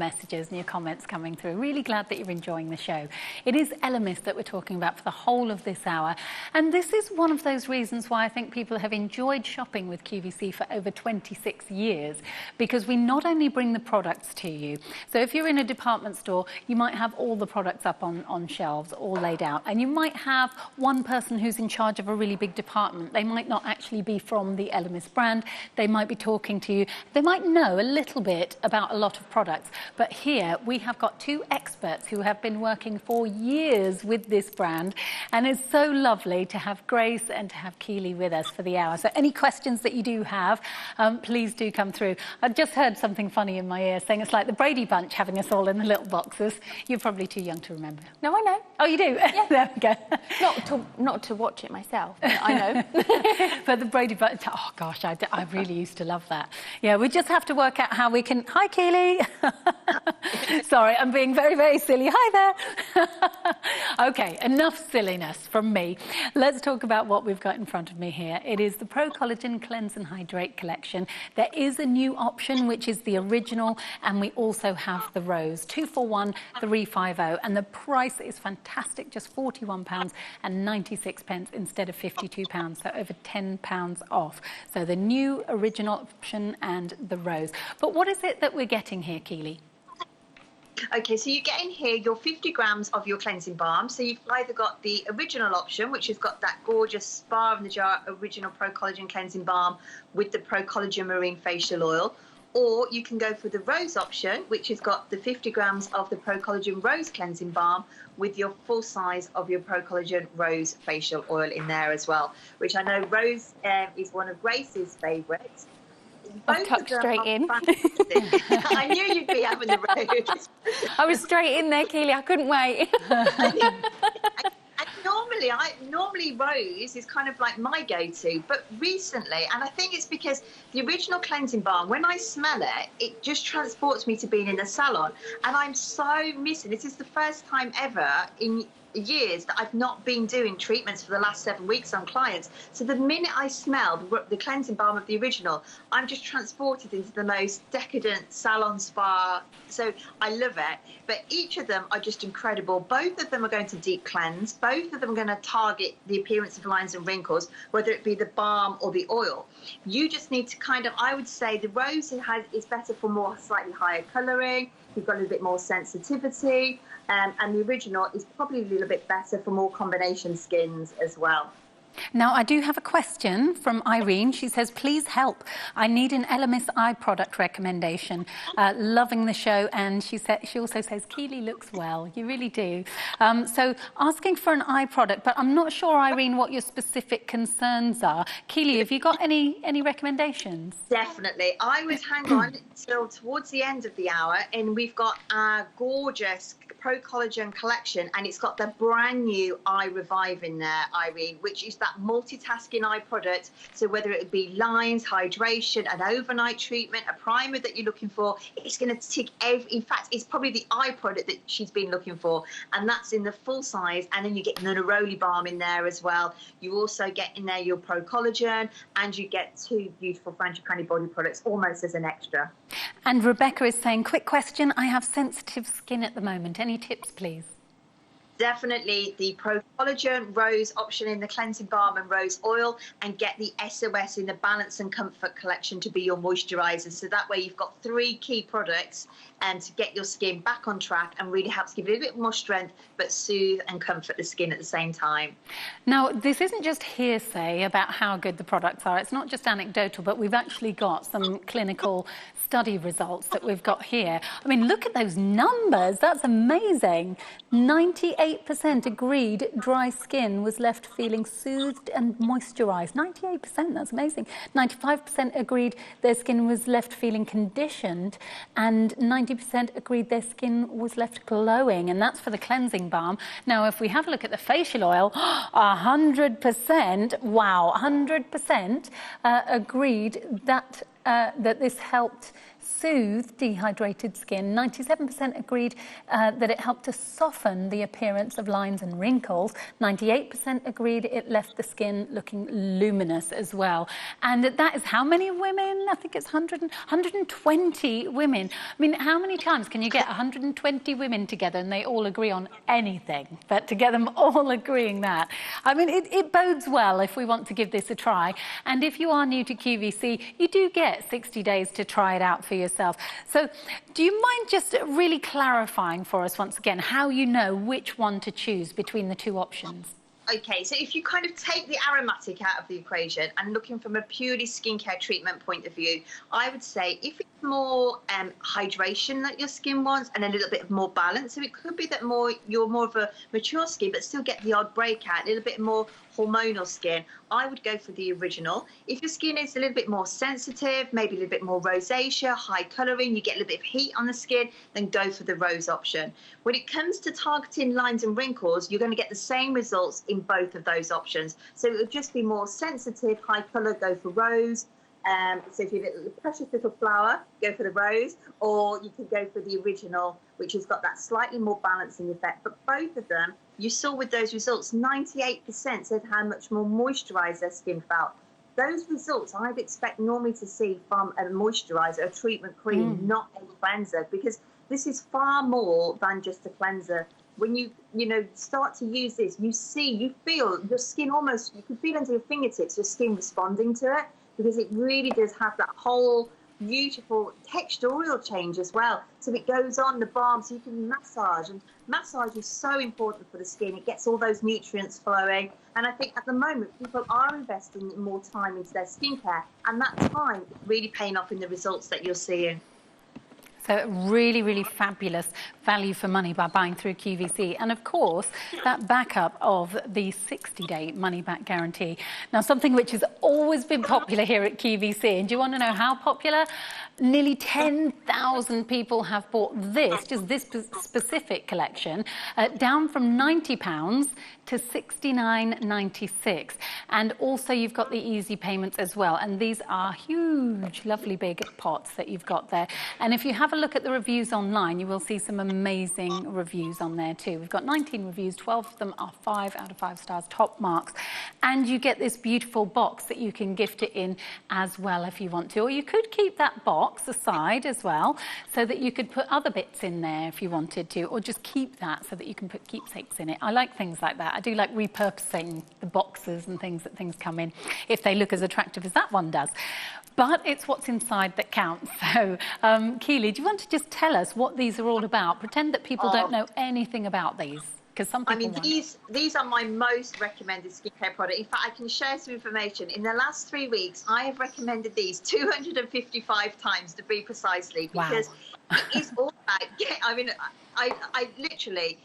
messages and your comments coming through. Really glad that you're enjoying the show. It is Elemis that we're talking about for the whole of this hour, and this is one of those reasons why I think people have enjoyed shopping with QVC for over 26 years, because we not only bring the products to you. So if you're in a department store, you might have all the products up on shelves, all laid out, and you might have one person who's in charge of a really big department. They might not actually be from the Elemis brand. They might be talking to you. They might know a little bit about a lot of products. But here we have got two experts who have been working for years with this brand, and it's so lovely to have Grace and to have Keely with us for the hour. So any questions that you do have, please do come through. I've just heard something funny in my ear saying it's like the Brady Bunch having us all in the little boxes. You're probably too young to remember. No, I know. Oh, you do? Yeah. There we go. Not to watch it myself, but I know. But the Brady Bunch, oh gosh, I really used to love that. Yeah, we just have to work out how we can... Hi, Keely. Sorry, I'm being very, very silly. Hi there. Okay, enough silliness from me. Let's talk about what we've got in front of me here. It is the Pro Collagen Cleanse and Hydrate collection. There is a new option, which is the original, and we also have the rose. 2 for 1, 350, and the price is fantastic, just £41.96 instead of £52, so over £10 off. So the new original option and the rose. But what is it that we're getting here, Keely? Okay, so you get in here your 50 grams of your cleansing balm. So you've either got the original option, which has got that gorgeous Spa in the Jar original Pro Collagen cleansing balm with the Pro Collagen marine facial oil, or you can go for the rose option, which has got the 50 grams of the Pro Collagen rose cleansing balm with your full size of your Pro Collagen rose facial oil in there as well, which I know Rose is one of Grace's favourites. I tucked straight in. I knew you'd be having the rose. I was straight in there, Keely. I couldn't wait. Normally rose is kind of like my go-to, but recently, and I think it's because the original cleansing balm, when I smell it, it just transports me to being in the salon, and I'm so missing. This is the first time ever in years that I've not been doing treatments for the last 7 weeks on clients. So the minute I smell the cleansing balm of the original, I'm just transported into the most decadent salon spa. So I love it. But each of them are just incredible. Both of them are going to deep cleanse. Both of them are going to target the appearance of lines and wrinkles, whether it be the balm or the oil. You just need to kind of, I would say the rose is better for more slightly higher colouring. You've got a little bit more sensitivity. And the original is probably a little bit better for more combination skins as well. Now, I do have a question from Irene. She says, please help. I need an Elemis eye product recommendation. Loving the show. And she also says, Keely looks well. You really do. So asking for an eye product, but I'm not sure, Irene, what your specific concerns are. Keely, have you got any recommendations? Definitely. I would hang on till towards the end of the hour, and we've got our gorgeous Pro Collagen collection, and it's got the brand new Eye Revive in there, Irene, which is that multitasking eye product. So whether it be lines, hydration, an overnight treatment, a primer that you're looking for, it's going to tick in fact, it's probably the eye product that she's been looking for, and that's in the full size. And then you get the neroli balm in there as well. You also get in there your Pro Collagen, and you get 2 beautiful frangipani body products almost as an extra. And Rebecca is saying, quick question, I have sensitive skin at the moment. Any tips, please? Definitely the Pro Collagen Rose option in the cleansing balm and rose oil, and get the SOS in the Balance and Comfort collection to be your moisturizer. So that way you've got 3 key products and to get your skin back on track and really helps give it a little bit more strength, but soothe and comfort the skin at the same time. Now, this isn't just hearsay about how good the products are. It's not just anecdotal, but we've actually got some clinical study results that we've got here. I mean, look at those numbers. That's amazing. 98% agreed dry skin was left feeling soothed and moisturized. 98%, that's amazing. 95% agreed their skin was left feeling conditioned, and 90% agreed their skin was left glowing, and that's for the cleansing balm. Now, if we have a look at the facial oil, 100%, wow, 100% agreed that that this helped soothed dehydrated skin. 97% agreed that it helped to soften the appearance of lines and wrinkles. 98% agreed it left the skin looking luminous as well. And that is how many women? I think it's 120 women. I mean, how many times can you get 120 women together and they all agree on anything? But to get them all agreeing that, I mean, it bodes well if we want to give this a try. And if you are new to QVC, you do get 60 days to try it out for yourself. So do you mind just really clarifying for us once again how you know which one to choose between the two options? Okay, so if you kind of take the aromatic out of the equation and looking from a purely skincare treatment point of view, I would say if it's more hydration that your skin wants and a little bit more balance, so it could be that you're more of a mature skin but still get the odd breakout, a little bit more hormonal skin, I would go for the original. If your skin is a little bit more sensitive, maybe a little bit more rosacea, high colouring, you get a little bit of heat on the skin, then go for the rose option. When it comes to targeting lines and wrinkles, you're going to get the same results in both of those options. So it would just be more sensitive, high colour, go for rose. So if you've got a precious little flower, go for the rose, or you could go for the original, which has got that slightly more balancing effect. But both of them, you saw with those results, 98% said how much more moisturised their skin felt. Those results I'd expect normally to see from a moisturiser, a treatment cream, not a cleanser, because this is far more than just a cleanser. When you start to use this, you feel your skin almost, you can feel under your fingertips your skin responding to it, because it really does have that whole beautiful texturial change as well. So it goes on the balm, so you can massage, and massage is so important for the skin. It gets all those nutrients flowing, and I think at the moment people are investing more time into their skincare, and that time is really paying off in the results that you're seeing. So really, really fabulous value for money by buying through QVC. And of course, that backup of the 60-day money-back guarantee. Now, something which has always been popular here at QVC. And do you want to know how popular? Nearly 10,000 people have bought just this specific collection, down from £90 to $69.96. And also you've got the easy payments as well. And these are huge, lovely big pots that you've got there. And if you have a look at the reviews online, you will see some amazing reviews on there too. We've got 19 reviews, 12 of them are 5 out of 5 stars, top marks. And you get this beautiful box that you can gift it in as well if you want to. Or you could keep that box aside as well, so that you could put other bits in there if you wanted to, or just keep that so that you can put keepsakes in it. I like things like that. I do like repurposing the boxes and things that things come in if they look as attractive as that one does. But it's what's inside that counts. So, Keely, do you want to just tell us what these are all about? Pretend that people don't know anything about these. Some people these are my most recommended skincare product. In fact, I can share some information. In the last 3 weeks, I have recommended these 255 times to be precisely, because it is all about, I literally,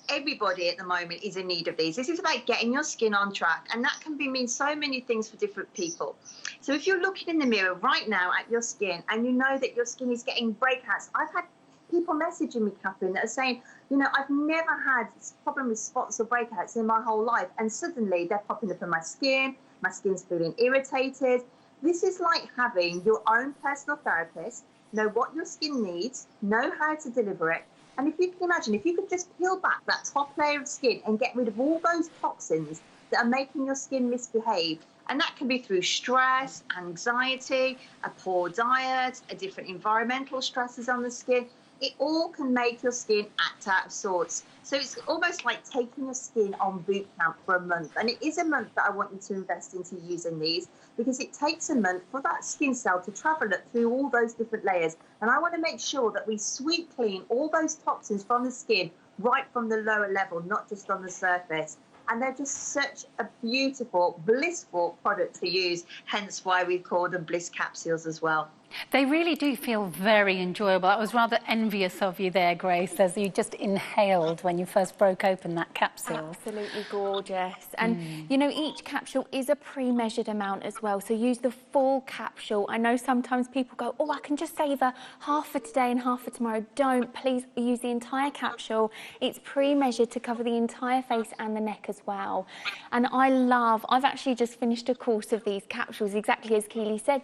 everybody at the moment is in need of these. This is about getting your skin on track, and that can mean so many things for different people. So if you're looking in the mirror right now at your skin and you know that your skin is getting breakouts, I've had people messaging me, Catherine, that are saying, I've never had this problem with spots or breakouts in my whole life, and suddenly they're popping up in my skin's feeling irritated. This is like having your own personal therapist, know what your skin needs, know how to deliver it. And if you can imagine, if you could just peel back that top layer of skin and get rid of all those toxins that are making your skin misbehave, and that can be through stress, anxiety, a poor diet, a different environmental stresses on the skin, it all can make your skin act out of sorts. So it's almost like taking your skin on boot camp for a month. And it is a month that I want you to invest into using these, because it takes a month for that skin cell to travel up through all those different layers. And I want to make sure that we sweep clean all those toxins from the skin right from the lower level, not just on the surface. And they're just such a beautiful, blissful product to use, hence why we call them bliss capsules as well. They really do feel very enjoyable. I was rather envious of you there, Grace, as you just inhaled when you first broke open that capsule. Absolutely gorgeous. And, each capsule is a pre-measured amount as well, so use the full capsule. I know sometimes people go, I can just savour half for today and half for tomorrow. Don't. Please use the entire capsule. It's pre-measured to cover the entire face and the neck as well. And I've actually just finished a course of these capsules, exactly as Keely said.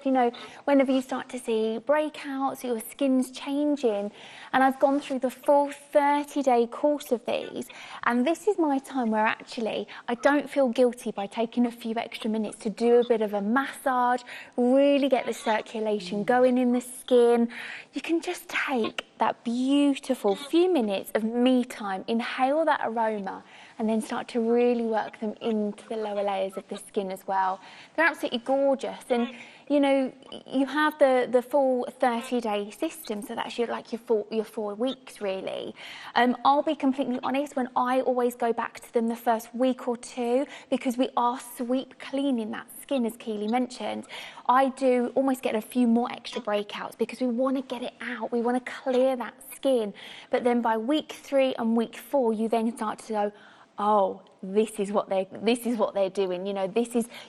Whenever you start to see breakouts, your skin's changing. And I've gone through the full 30-day course of these, and this is my time where actually I don't feel guilty by taking a few extra minutes to do a bit of a massage, really get the circulation going in the skin. You can just take that beautiful few minutes of me time, inhale that aroma, and then start to really work them into the lower layers of the skin as well. They're absolutely gorgeous. And you know, you have the full 30-day system, so that's like your 4 weeks really. I'll be completely honest, when I always go back to them the first week or two, because we are sweep cleaning that skin, as Keely mentioned, I do almost get a few more extra breakouts because we want to get it out, we want to clear that skin. But then by week 3 and week 4, you then start to go, oh, this is what they're doing. You know,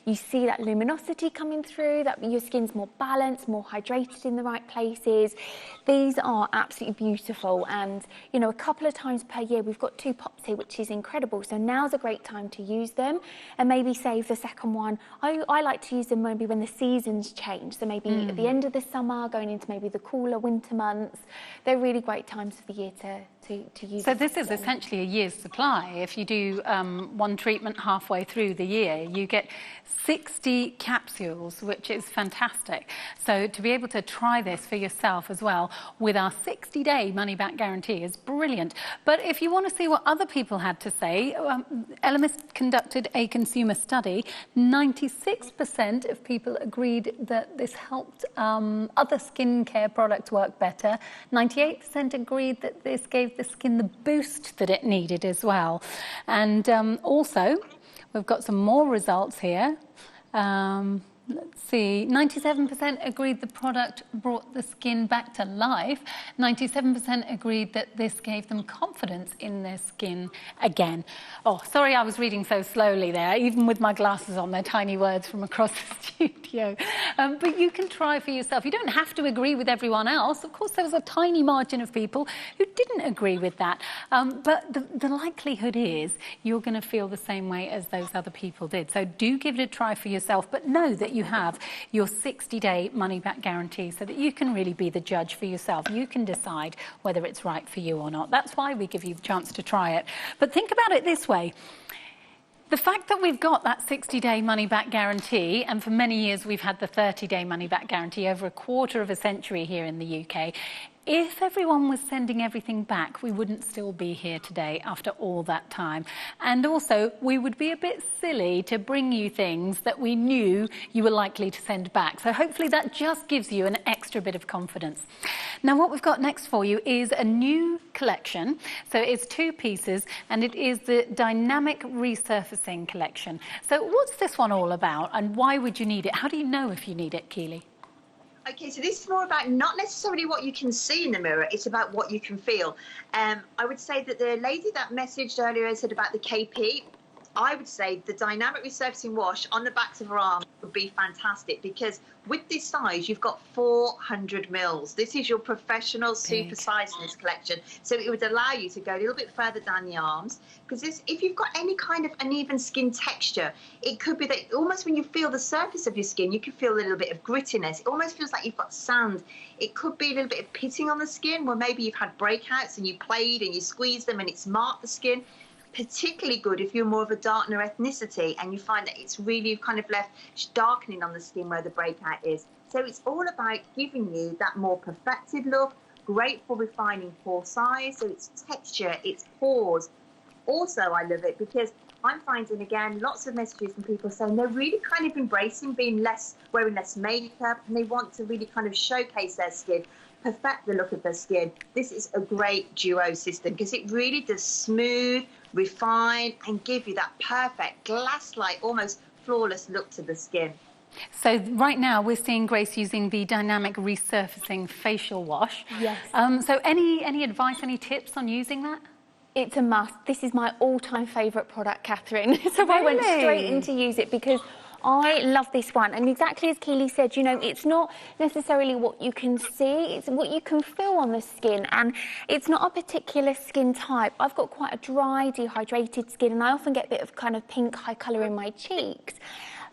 you see that luminosity coming through, that your skin's more balanced, more hydrated in the right places. These are absolutely beautiful, and you know, a couple of times per year we've got 2 pops here, which is incredible. So now's a great time to use them, and maybe save the second one. I like to use them maybe when the seasons change, so maybe at the end of the summer, going into maybe the cooler winter months. They're really great times of the year to use. So this is essentially a year's supply. If you do one treatment halfway through the year, you get 60 capsules, which is fantastic. So to be able to try this for yourself as well with our 60-day money-back guarantee is brilliant. But if you want to see what other people had to say, Elemis conducted a consumer study. 96% of people agreed that this helped other skincare products work better. 98% agreed that this gave the skin the boost that it needed as well. And also, we've got some more results here. Let's see, 97% agreed the product brought the skin back to life. 97% agreed that this gave them confidence in their skin again. Oh, sorry, I was reading so slowly there. Even with my glasses on, they're tiny words from across the studio. But you can try for yourself. You don't have to agree with everyone else. Of course, there was a tiny margin of people who didn't agree with that. But the likelihood is you're going to feel the same way as those other people did. So do give it a try for yourself, but know that you have your 60-day money-back guarantee so that you can really be the judge for yourself. You can decide whether it's right for you or not. That's why we give you the chance to try it. But think about it this way. The fact that we've got that 60-day money-back guarantee, and for many years we've had the 30-day money-back guarantee, over a quarter of a century here in the UK, if everyone was sending everything back, we wouldn't still be here today after all that time. And also, we would be a bit silly to bring you things that we knew you were likely to send back. So hopefully that just gives you an extra bit of confidence. Now, what we've got next for you is a new collection. So it's 2 pieces, and it is the Dynamic Resurfacing collection. So what's this one all about, and why would you need it? How do you know if you need it, Keely? Okay, so this is more about not necessarily what you can see in the mirror, it's about what you can feel. I would say that the lady that messaged earlier said about the KP, I would say the dynamic resurfacing wash on the backs of her arm would be fantastic, because with this size, you've got 400 mils. This is your professional super size in this collection. So it would allow you to go a little bit further down the arms, because if you've got any kind of uneven skin texture, it could be that almost when you feel the surface of your skin, you can feel a little bit of grittiness. It almost feels like you've got sand. It could be a little bit of pitting on the skin, where maybe you've had breakouts and you played and you squeezed them and it's marked the skin. Particularly good if you're more of a darker ethnicity and you find that it's really kind of left darkening on the skin where the breakout is. So it's all about giving you that more perfected look, great for refining pore size, so it's texture, it's pores. Also, I love it because I'm finding, again, lots of messages from people saying they're really kind of embracing wearing less makeup, and they want to really kind of showcase their skin, perfect the look of their skin. This is a great duo system because it really does smooth, refine, and give you that perfect glass-like, almost flawless look to the skin. So right now we're seeing Grace using the Dynamic Resurfacing Facial Wash. Yes. So any advice, any tips on using that? It's a must. This is my all-time favourite product, Catherine. So I went straight in to use it because I love this one. And exactly as Keely said, you know, it's not necessarily what you can see, it's what you can feel on the skin. And it's not a particular skin type. I've got quite a dry, dehydrated skin, and I often get a bit of kind of pink eye colour in my cheeks.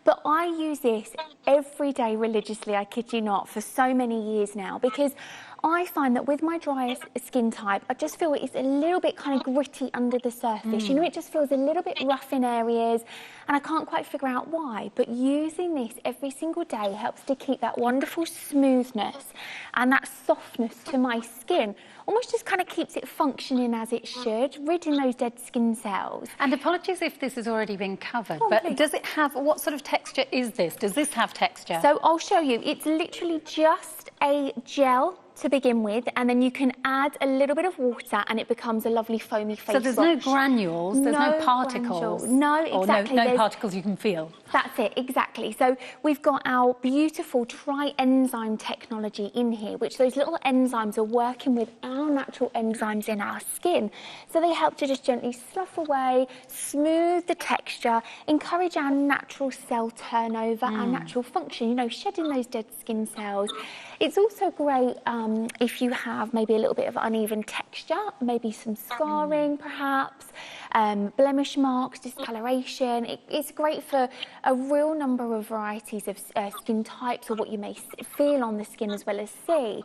But I use this every day religiously, I kid you not, for so many years now, because I find that with my dry skin type, I just feel it's a little bit kind of gritty under the surface. You know, it just feels a little bit rough in areas, and I can't quite figure out why. But using this every single day helps to keep that wonderful smoothness and that softness to my skin. Almost just kind of keeps it functioning as it should, ridding those dead skin cells. And apologies if this has already been covered, but does it have, what sort of texture is this? Does this have texture? So I'll show you. It's literally just a gel to begin with, and then you can add a little bit of water and it becomes a lovely foamy face wash. So there's no granules, there's no particles? Granules. No, exactly. Or no particles you can feel? That's it, exactly. So we've got our beautiful tri-enzyme technology in here, which those little enzymes are working with our natural enzymes in our skin. So they help to just gently slough away, smooth the texture, encourage our natural cell turnover, our natural function, you know, shedding those dead skin cells. It's also great if you have maybe a little bit of uneven texture, maybe some scarring perhaps, blemish marks, discoloration. It's great for a real number of varieties of skin types, or what you may feel on the skin as well as see.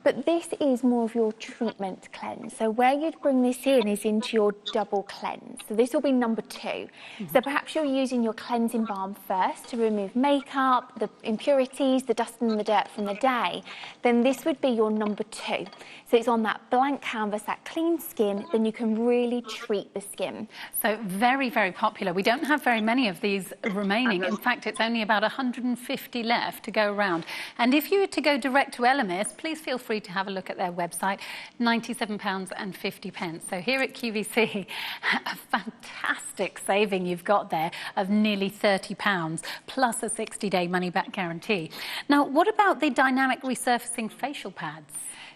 But this is more of your treatment cleanse. So where you'd bring this in is into your double cleanse. So this will be number 2. So perhaps you're using your cleansing balm first to remove makeup, the impurities, the dust and the dirt from the day. Then this would be your number 2. So it's on that blank canvas, that clean skin, then you can really treat the skin. So very, very popular. We don't have very many of these remaining. In fact, it's only about 150 left to go around. And if you were to go direct to Elemis, please feel free to have a look at their website, £97.50. So here at QVC, a fantastic saving you've got there of nearly £30 plus a 60-day money-back guarantee. Now, what about the dynamic resurfacing facial pads?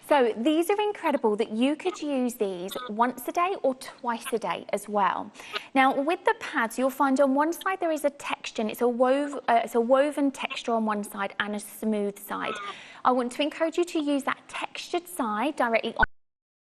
So these are incredible that you could use these once a day or twice a day as well. Now with the pads, you'll find on one side there is a texture, and it's a woven texture on one side and a smooth side. I want to encourage you to use that textured side directly on